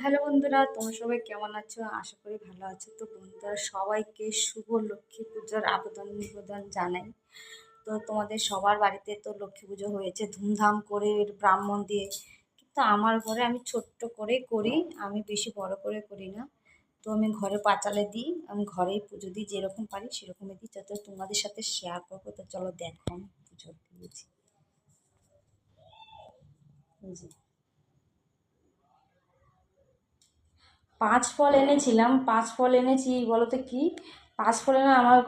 Hello বন্ধুরা, তোমরা সবাই কেমন আছো? আশা করি ভালো আছো। তো বন্ধুরা, সবাইকে শুভ লক্ষ্মী পুজোর আবেদন নিবেদন জানাই। তো তোমাদের সবার বাড়িতে তো লক্ষ্মী পুজো হয়েছে ধুমধাম করে ব্রাহ্মণ দিয়ে, কিন্তু আমার ঘরে আমি ছোট্ট করে করি, আমি বেশি বড় করে করি না। তো আমি ঘরে পাঁচালে দিই, আমি ঘরেই পুজো দিই, যেরকম পারি সেরকমই দিই, যাতে তোমাদের সাথে শেয়ার করবো। তো চলো দেখো আমি পুজো দিয়েছি। এই যে 5 ফল এনেছিলাম, 5 ফল এনেছি বলতে কি, 5 ফলে না আমার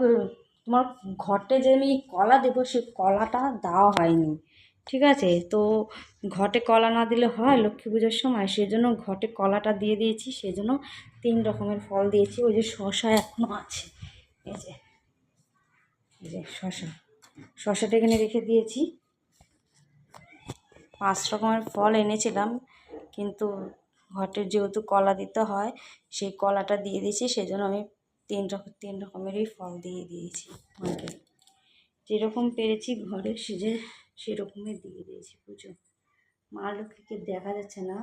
তোমার ঘটে যে আমি কলা দেবো সে কলাটা দেওয়া হয়নি। ঠিক আছে, তো ঘটে কলা না দিলে হয় লক্ষ্মী পুজোর সময়, সেজন্য ঘটে কলাটা দিয়ে দিয়েছি। সেজন্য 3 রকমের ফল দিয়েছি। ওই যে শসা এখনো আছে, এই যে এই যে শসাটা এখানে রেখে দিয়েছি। 5 রকমের ফল এনেছিলাম, কিন্তু ঘটের যেহেতু কলা দিতে হয়, সেই কলাটা দিয়ে দিয়েছি। সেজন্য আমি 3 রকমেরই ফল দিয়ে দিয়েছি মাকে। যেরকম পেরেছি ঘরে সেরকমই দিয়ে দিয়েছি পুজো। মা লক্ষ্মীকে দেখা যাচ্ছে না,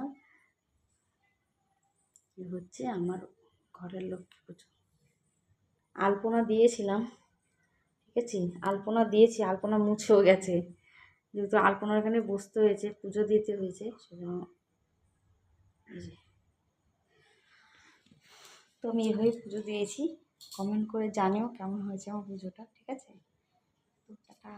এ হচ্ছে আমার ঘরের লক্ষ্মী পুজো। আলপনা দিয়েছিলাম, ঠিক আছে, আলপনা দিয়েছি, আলপনা মুছেও গেছে। যেহেতু আলপনার এখানে বসতে হয়েছে, পুজো দিতে হয়েছে, সেজন্য এই যে। তো আমি এভাবে পুজো দিয়েছি। কমেন্ট করে জানিও কেমন হয়েছে আমার পুজোটা, ঠিক আছে? তো টাটা।